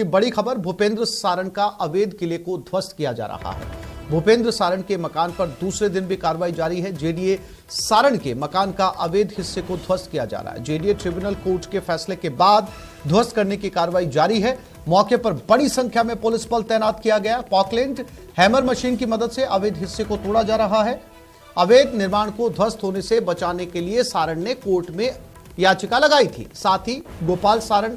बड़ी खबर, भूपेंद्र सारण का अवैध किले को ध्वस्त किया जा रहा है। भूपेंद्र सारण के मकान पर दूसरे दिन भी कार्रवाई जारी है। जेडीए सारण के मकान का अवैध हिस्से को ध्वस्त किया जा रहा है। जेडीए ट्रिब्यूनल कोर्ट के फैसले के बाद ध्वस्त करने की कार्रवाई जारी है। मौके पर बड़ी संख्या में पुलिस बल तैनात किया गया। पॉकलैंड हैमर मशीन की मदद से अवैध हिस्से को तोड़ा जा रहा है। अवैध निर्माण को ध्वस्त होने से बचाने के लिए सारण ने कोर्ट में याचिका लगाई थी। साथ ही गोपाल सारण,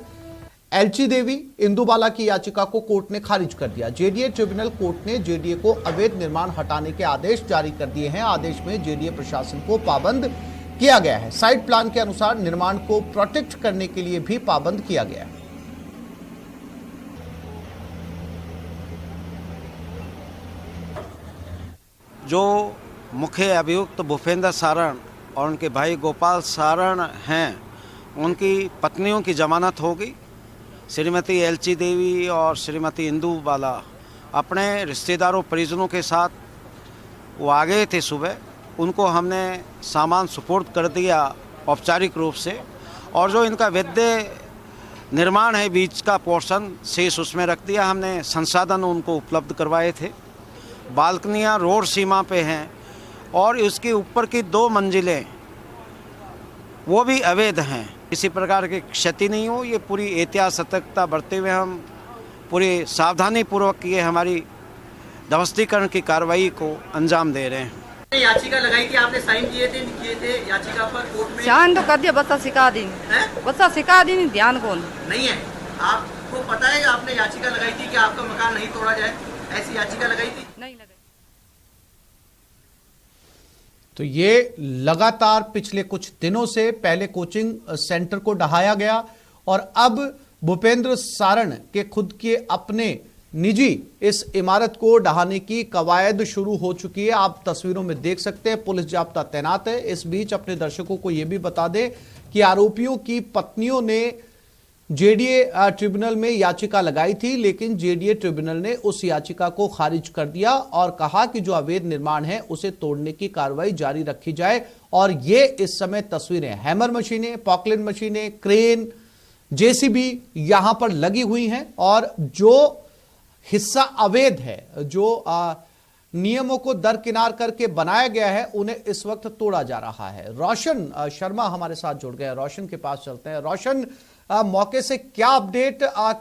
एलची देवी, इंदुबाला की याचिका को कोर्ट ने खारिज कर दिया। जेडीए ट्रिब्यूनल कोर्ट ने जेडीए को अवैध निर्माण हटाने के आदेश जारी कर दिए हैं। आदेश में जेडीए प्रशासन को पाबंद किया गया है। साइट प्लान के अनुसार निर्माण को प्रोटेक्ट करने के लिए भी पाबंद किया गया है। जो मुख्य अभियुक्त भूपेंद्र सारण और उनके भाई गोपाल सारण हैं, उनकी पत्नियों की जमानत होगी। श्रीमती एलची देवी और श्रीमती इंदुबाला अपने रिश्तेदारों परिजनों के साथ वो आ गए थे सुबह। उनको हमने सामान सुपुर्द कर दिया औपचारिक रूप से, और जो इनका वैध निर्माण है बीच का पोर्शन शेष उसमें रख दिया। हमने संसाधन उनको उपलब्ध करवाए थे। बालकनियाँ रोड सीमा पे हैं और इसके ऊपर की 2 मंजिलें वो भी अवैध हैं। किसी प्रकार की क्षति नहीं हो, ये पूरी एहतियात सतर्कता बरतते हुए हम पूरी सावधानी पूर्वक ये हमारी ध्वस्तीकरण की कार्रवाई को अंजाम दे रहे हैं। याचिका लगाई थी, आपने साइन किए थे याचिका पर कोर्ट में? साइन तो कर दिया, बच्चा सिखा दी, बच्चा सिखा दी, ध्यान कौन नहीं है। आपको पता है आपने याचिका लगाई थी कि आपका मकान नहीं तोड़ा जाए, ऐसी याचिका लगाई थी? नहीं लगाई। तो ये लगातार पिछले कुछ दिनों से पहले कोचिंग सेंटर को ढहाया गया और अब भूपेंद्र सारण के खुद के अपने निजी इस इमारत को ढहाने की कवायद शुरू हो चुकी है। आप तस्वीरों में देख सकते हैं, पुलिस जाब्ता तैनात है। इस बीच अपने दर्शकों को यह भी बता दें कि आरोपियों की पत्नियों ने जेडीए ट्रिब्यूनल में याचिका लगाई थी, लेकिन जेडीए ट्रिब्यूनल ने उस याचिका को खारिज कर दिया और कहा कि जो अवैध निर्माण है उसे तोड़ने की कार्रवाई जारी रखी जाए। और ये इस समय तस्वीरें हैमर मशीनें, पॉकलैंड मशीनें, क्रेन, जेसीबी यहां पर लगी हुई हैं और जो हिस्सा अवैध है, जो नियमों को दरकिनार करके बनाया गया है, उन्हें इस वक्त तोड़ा जा रहा है। रोशन शर्मा हमारे साथ जुड़ गए। रोशन के पास चलते हैं। रोशन, मौके से क्या अपडेट,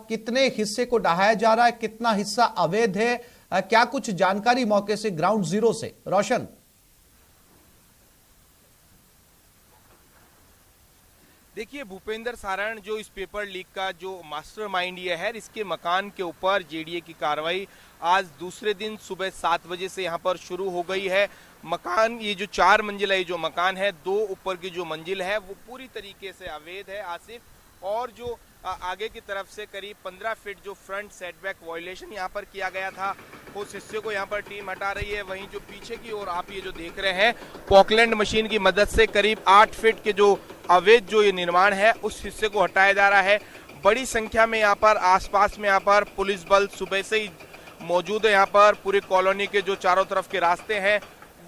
कितने हिस्से को ढहाया जा रहा है, कितना हिस्सा अवैध है, क्या कुछ जानकारी मौके से ग्राउंड जीरो से? रोशन। देखिए, भूपेंद्र सारण जो इस पेपर लीक का जो मास्टरमाइंड ये है, इसके मकान के ऊपर जेडीए की कार्रवाई आज दूसरे दिन सुबह 7 बजे से यहाँ पर शुरू हो गई है। मकान, ये जो 4 मंजिला ये जो मकान है, 2 ऊपर की जो मंजिल है वो पूरी तरीके से अवैध है आसिफ। और जो आगे की तरफ से करीब 15 फीट जो फ्रंट सेटबैक वायलेशन यहाँ पर किया गया था, उस हिस्से को यहाँ पर टीम हटा रही है। वहीं जो पीछे की ओर आप ये जो देख रहे हैं, पॉकलैंड मशीन की मदद से करीब 8 फीट के जो अवैध जो ये निर्माण है उस हिस्से को हटाया जा रहा है। बड़ी संख्या में यहाँ पर आसपास में यहाँ पर पुलिस बल सुबह से ही मौजूद है। यहाँ पर पूरी कॉलोनी के जो चारों तरफ के रास्ते हैं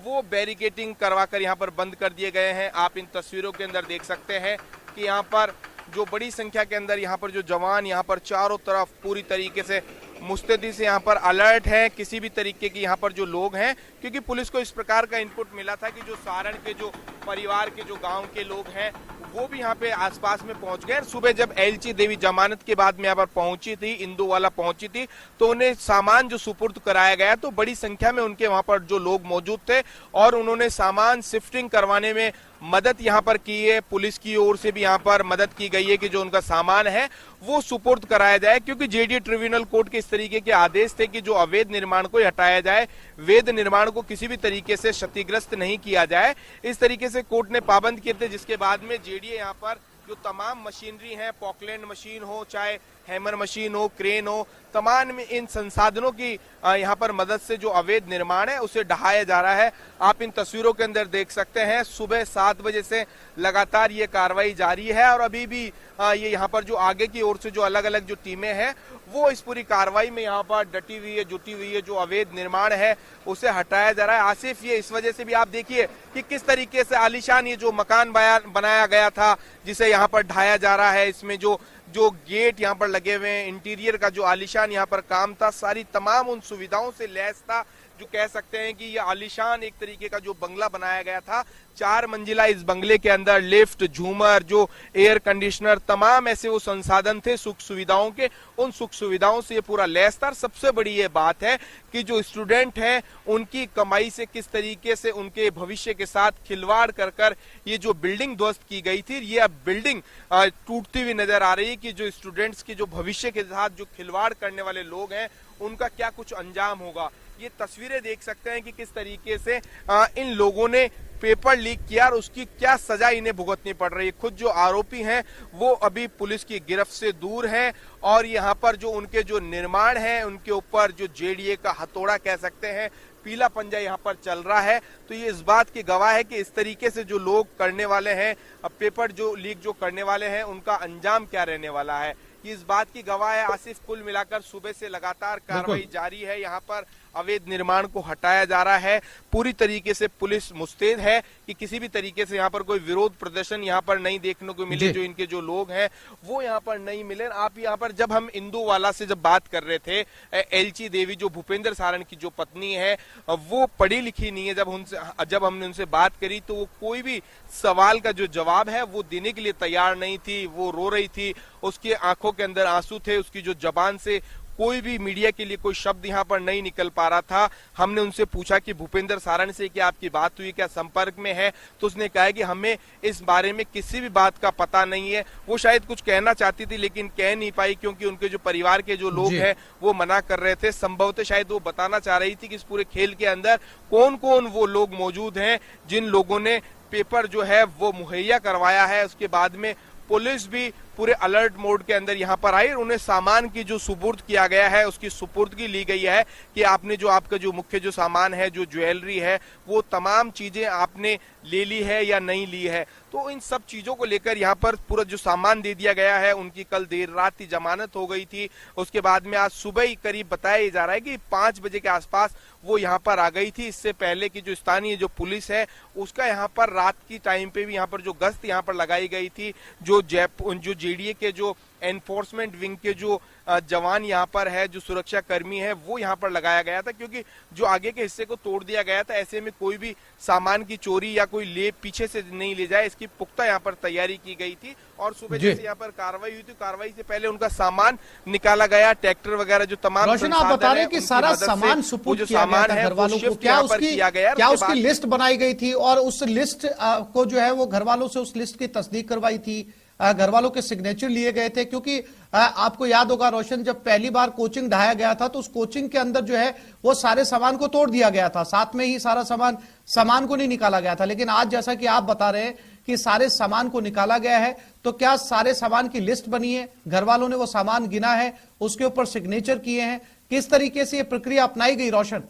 वो बैरिकेडिंग करवा कर यहाँ पर बंद कर दिए गए हैं। आप इन तस्वीरों के अंदर देख सकते हैं कि यहाँ पर जो बड़ी संख्या के अंदर यहाँ पर जो जवान यहाँ पर चारों तरफ पूरी तरीके से मुस्तैदी से यहाँ पर अलर्ट है। किसी भी तरीके की यहाँ पर जो लोग हैं, क्योंकि पुलिस को इस प्रकार का इनपुट मिला था कि जो सारण के जो परिवार के जो गांव के लोग हैं वो भी यहाँ पे आसपास में पहुंच गए। सुबह जब एलची देवी जमानत के बाद में यहाँ पर पहुंची थी, इंदुबाला पहुंची थी, तो उन्हें सामान जो सुपुर्द कराया गया, तो बड़ी संख्या में उनके वहां पर जो लोग मौजूद थे और उन्होंने सामान शिफ्टिंग करवाने में मदद यहाँ पर की है। पुलिस की ओर से भी यहाँ पर मदद की गई है कि जो उनका सामान है वो सुपुर्द कराया जाए, क्योंकि जेडीए ट्रिब्यूनल कोर्ट के इस तरीके के आदेश थे कि जो अवैध निर्माण को हटाया जाए, वैध निर्माण को किसी भी तरीके से क्षतिग्रस्त नहीं किया जाए। इस तरीके से कोर्ट ने पाबंद किए थे, जिसके बाद में जेडीए यहाँ पर जो तमाम मशीनरी है, पॉकलैंड मशीन हो, चाहे हैमर मशीन हो, क्रेन हो, तमाम इन संसाधनों की यहाँ पर मदद से जो अवैध निर्माण है उसे ढहाया जा रहा है। आप इन तस्वीरों के अंदर देख सकते हैं, सुबह 7 बजे से लगातार ये कार्रवाई जारी है और अभी भी ये यहाँ पर जो आगे की ओर से जो अलग अलग जो टीमें हैं वो इस पूरी कार्रवाई में यहाँ पर डटी हुई है, जुटी हुई है। जो अवैध निर्माण है उसे हटाया जा रहा है। आसिफ, ये इस वजह से भी आप देखिए कि किस तरीके से आलीशान ये जो मकान बनाया गया था जिसे यहाँ पर ढाया जा रहा है, इसमें जो जो गेट यहाँ पर लगे हुए हैं, इंटीरियर का जो आलीशान यहाँ पर काम था, सारी तमाम उन सुविधाओं से लैस था जो कह सकते हैं कि ये आलीशान एक तरीके का जो बंगला बनाया गया था। 4 मंजिला इस बंगले के अंदर लिफ्ट, झूमर, जो एयर कंडीशनर, तमाम ऐसे वो संसाधन थे सुख सुविधाओं के, उन सुख सुविधाओं से ये पूरा लैस था। सबसे बड़ी ये बात है कि जो स्टूडेंट हैं उनकी कमाई से किस तरीके से उनके भविष्य के साथ खिलवाड़ कर कर ये जो बिल्डिंग ध्वस्त की गई थी, ये अब बिल्डिंग टूटती हुई नजर आ रही है कि जो स्टूडेंट्स के जो भविष्य के साथ जो खिलवाड़ करने वाले लोग हैं उनका क्या कुछ अंजाम होगा। ये तस्वीरें देख सकते हैं कि किस तरीके से इन लोगों ने पेपर लीक किया और उसकी क्या सजा इन्हें भुगतनी पड़ रही है। खुद जो आरोपी हैं वो अभी पुलिस की गिरफ्त से दूर हैं और यहाँ पर जो उनके जो निर्माण है उनके ऊपर जो जेडीए का हथौड़ा कह सकते हैं, पीला पंजा यहाँ पर चल रहा है। तो ये इस बात की गवाह है कि इस तरीके से जो लोग करने वाले हैं, पेपर जो लीक जो करने वाले हैं, उनका अंजाम क्या रहने वाला है, ये इस बात की गवाह है। आसिफ, कुल मिलाकर सुबह से लगातार कार्रवाई जारी है, यहाँ पर अवैध निर्माण को हटाया जा रहा है। पूरी तरीके से पुलिस मुस्तैद है कि किसी भी तरीके से यहाँ पर कोई विरोध प्रदर्शन यहाँ पर नहीं देखने को मिले, जो इनके जो लोग हैं वो यहाँ पर नहीं मिले। आप यहाँ पर जब हम इंदुवाला से जब बात कर रहे थे, एलची देवी जो भूपेंद्र सारण की जो पत्नी है वो पढ़ी लिखी नहीं है, जब हमने उनसे बात करी तो वो कोई भी सवाल का जो जवाब है वो देने के लिए तैयार नहीं थी। वो रो रही थी, उसकी आंखों के अंदर आंसू थे, उसकी जो जबान से कोई भी मीडिया के लिए कोई शब्द यहाँ पर नहीं निकल पा रहा था। हमने उनसे पूछा कि भूपेंद्र सारण से क्या आपकी बात हुई, क्या संपर्क में है, तो उसने कहा कि हमें इस बारे में किसी भी बात का पता नहीं है। वो शायद कुछ कहना चाहती थी लेकिन कह नहीं पाई क्योंकि उनके जो परिवार के जो लोग हैं वो मना कर रहे थे। संभवतः शायद वो बताना चाह रही थी कि इस पूरे खेल के अंदर कौन कौन वो लोग मौजूद हैं जिन लोगों ने पेपर जो है वो मुहैया करवाया है। उसके बाद में पुलिस भी पूरे अलर्ट मोड के अंदर यहाँ पर आई और उन्हें सामान की जो सुपुर्द किया गया है उसकी सुपुर्दगी ली गई है कि आपने जो आपका जो मुख्य जो सामान है, जो ज्वेलरी है, वो तमाम चीजें आपने ले ली है या नहीं ली है। तो इन सब चीजों को लेकर यहाँ पर पूरा जो सामान दे दिया गया है। उनकी कल देर रात ही जमानत हो गई थी, उसके बाद में आज सुबह ही करीब बताया जा रहा है कि 5 बजे के आसपास वो यहाँ पर आ गई थी। इससे पहले की जो स्थानीय जो पुलिस है उसका यहाँ पर रात की टाइम पे भी यहाँ पर जो गश्त यहाँ पर लगाई गई थी। जो जेडीए के जो एनफोर्समेंट विंग के जो जवान यहाँ पर है, जो सुरक्षा कर्मी है, वो यहाँ पर लगाया गया था क्योंकि जो आगे के हिस्से को तोड़ दिया गया था, ऐसे में कोई भी सामान की चोरी या कोई पीछे से नहीं ले जाए, इसकी पुख्ता यहाँ पर तैयारी की गई थी। और सुबह जैसे यहाँ पर कार्रवाई हुई थी, कार्रवाई से पहले उनका सामान निकाला गया, ट्रैक्टर वगैरह जो तमाम रोशन, आप बता रहे हैं कि सारा सामान सुपुर्द किया गया था घर वालों को, क्या उसकी लिस्ट बनाई गई थी और उस लिस्ट को जो है वो घर वालों से उस लिस्ट की तस्दीक करवाई थी, घर वालों के सिग्नेचर लिए गए थे? क्योंकि आपको याद होगा रोशन, जब पहली बार कोचिंग ढाया गया था तो उस कोचिंग के अंदर जो है वो सारे सामान को तोड़ दिया गया था, साथ में ही सारा सामान को नहीं निकाला गया था। लेकिन आज जैसा कि आप बता रहे हैं कि सारे सामान को निकाला गया है, तो क्या सारे सामान की लिस्ट बनी है, घर वालों ने वो सामान गिना है, उसके ऊपर सिग्नेचर किए हैं, किस तरीके से ये प्रक्रिया अपनाई गई रोशन?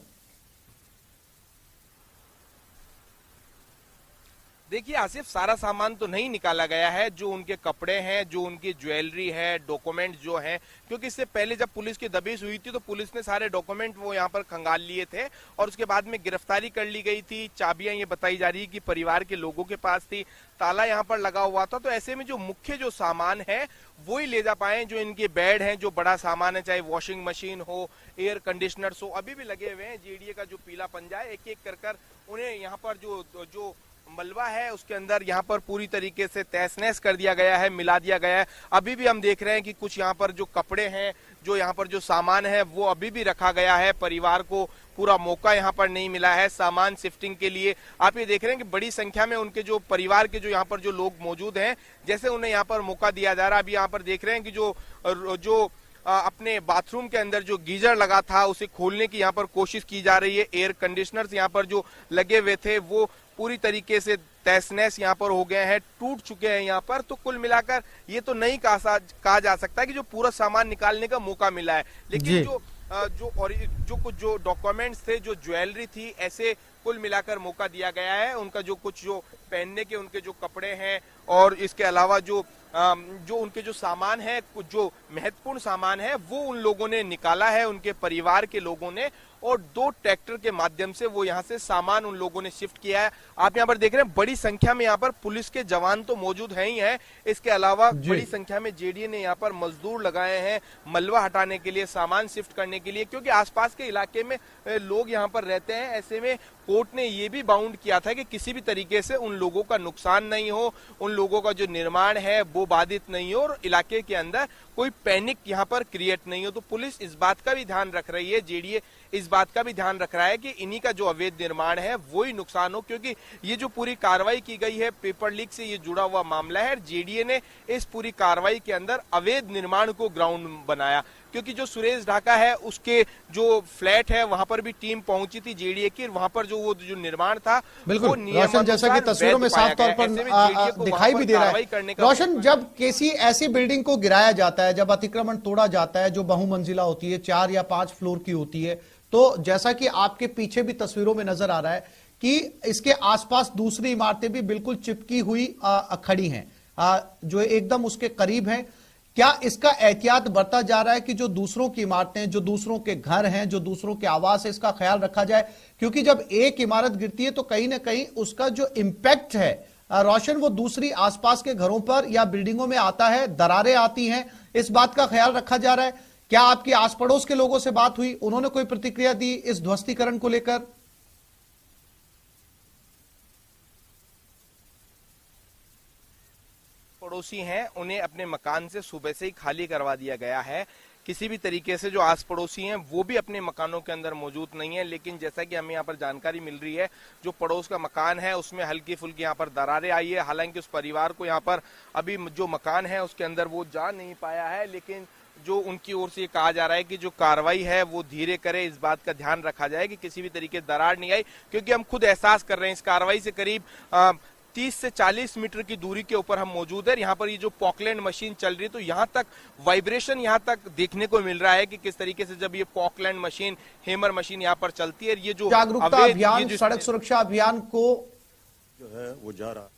देखिए आसिफ, सारा सामान तो नहीं निकाला गया है। जो उनके कपड़े हैं, जो उनकी ज्वेलरी है, डॉक्यूमेंट जो हैं, क्योंकि इससे पहले जब पुलिस की दबिश हुई थी तो पुलिस ने सारे डॉक्यूमेंट वो यहाँ पर खंगाल लिए थे और उसके बाद में गिरफ्तारी कर ली गई थी। चाबियां ये बताई जा रही है कि परिवार के लोगों के पास थी, ताला यहाँ पर लगा हुआ था। तो ऐसे में जो मुख्य जो सामान है वो ही ले जा पाए। जो इनके बेड हैं, जो बड़ा सामान है, चाहे वॉशिंग मशीन हो, एयर कंडीशनर्स हो, अभी भी लगे हुए हैं। जेडीए का जो पीला पंजा है, एक एक कर उन्हें यहाँ पर जो मलबा है उसके अंदर यहाँ पर पूरी तरीके से तहस नहस कर दिया गया है, मिला दिया गया है। अभी भी हम देख रहे हैं कि कुछ यहाँ पर जो कपड़े हैं, जो यहाँ पर जो सामान है वो अभी भी रखा गया है। परिवार को पूरा मौका यहाँ पर नहीं मिला है सामान शिफ्टिंग के लिए। आप ये देख रहे हैं कि बड़ी संख्या में उनके जो परिवार के जो यहाँ पर जो लोग मौजूद हैं, जैसे उन्हें यहाँ पर मौका दिया जा रहा है। अभी यहाँ पर देख रहे हैं कि जो अपने बाथरूम के अंदर जो गीजर लगा था उसे खोलने की यहाँ पर कोशिश की जा रही है। एयर कंडीशनर्स यहाँ पर जो लगे हुए थे वो पूरी तरीके से तहस-नहस यहाँ पर हो गए हैं, टूट चुके हैं यहाँ पर। तो कुल मिलाकर ये तो नहीं कहा जा सकता कि जो पूरा सामान निकालने का मौका मिला है, लेकिन जो डॉक्यूमेंट्स थे, जो ज्वेलरी थी, ऐसे कुल मिलाकर मौका दिया गया है। उनका जो कुछ जो पहनने के उनके जो कपड़े हैं और इसके अलावा जो उनके जो सामान है, जो महत्वपूर्ण सामान है, वो उन लोगों ने निकाला है, उनके परिवार के लोगों ने, और 2 ट्रैक्टर के माध्यम से वो यहाँ से सामान उन लोगों ने शिफ्ट किया है। आप यहाँ पर देख रहे हैं बड़ी संख्या में यहाँ पर पुलिस के जवान तो मौजूद हैं ही हैं, इसके अलावा बड़ी संख्या में जेडीए ने यहाँ पर मजदूर लगाए हैं मलबा हटाने के लिए, सामान शिफ्ट करने के लिए, क्योंकि आसपास के इलाके में लोग यहाँ पर रहते हैं। ऐसे में कोर्ट ने ये भी बाउंड किया था कि किसी भी तरीके से उन लोगों का नुकसान नहीं हो, उन लोगों का जो निर्माण है वो बाधित नहीं हो और इलाके के अंदर कोई पैनिक यहाँ पर क्रिएट नहीं हो। तो पुलिस इस बात का भी ध्यान रख रही है, जेडीए इस बात का भी ध्यान रख रहा है कि इन्हीं का जो अवैध निर्माण है वो ही नुकसान हो, क्योंकि ये जो पूरी कार्रवाई की गई है पेपर लीक से ये जुड़ा हुआ मामला है। जेडीए ने इस पूरी कार्रवाई के अंदर अवैध निर्माण को ग्राउंड बनाया, क्योंकि जो सुरेश ढाका है उसके जो फ्लैट है वहां पर भी टीम पहुंची थी जेडीए की, वहां पर जो निर्माण था बिल्कुल रोशन, जैसा कि तस्वीरों में साफ तौर पर दिखाई भी दे रहा है। रोशन, जब किसी ऐसी बिल्डिंग को गिराया जाता है, जब अतिक्रमण तोड़ा जाता है जो बहुमंजिला होती है, 4 या 5 फ्लोर की होती है, तो जैसा कि आपके पीछे भी तस्वीरों में नजर आ रहा है कि इसके आसपास दूसरी इमारतें भी बिल्कुल चिपकी हुई खड़ी हैं, जो एकदम उसके करीब हैं। क्या इसका एहतियात बरता जा रहा है कि जो दूसरों की इमारतें, जो दूसरों के घर हैं, जो दूसरों के आवास है, इसका ख्याल रखा जाए? क्योंकि जब एक इमारत गिरती है तो कहीं ना कहीं उसका जो इंपैक्ट है रोशन, वो दूसरी आसपास के घरों पर या बिल्डिंगों में आता है, दरारें आती हैं, इस बात का ख्याल रखा जा रहा है? क्या आपकी आस पड़ोस के लोगों से बात हुई, उन्होंने कोई प्रतिक्रिया दी इस ध्वस्तीकरण को लेकर? पड़ोसी हैं उन्हें अपने मकान से सुबह से ही खाली करवा दिया गया है। किसी भी तरीके से जो आस पड़ोसी हैं वो भी अपने मकानों के अंदर मौजूद नहीं है, लेकिन जैसा कि हमें यहाँ पर जानकारी मिल रही है, जो पड़ोस का मकान है उसमें हल्की फुल्की यहाँ पर दरारें आई है। हालांकि उस परिवार को यहाँ पर अभी जो मकान है उसके अंदर वो जा नहीं पाया है, लेकिन जो उनकी ओर से ये कहा जा रहा है कि जो कार्रवाई है वो धीरे करे, इस बात का ध्यान रखा जाए कि किसी भी तरीके दरार नहीं आई, क्योंकि हम खुद एहसास कर रहे हैं इस कार्रवाई से करीब 30 से 40 मीटर की दूरी के ऊपर हम मौजूद है। यहाँ पर ये जो पॉकलैंड मशीन चल रही है तो यहाँ तक वाइब्रेशन यहाँ तक देखने को मिल रहा है कि किस तरीके से जब ये पॉकलैंड मशीन, हेमर मशीन यहाँ पर चलती है, ये जो जागरूकता अभियान, सड़क सुरक्षा अभियान को जो है वो जा रहा है।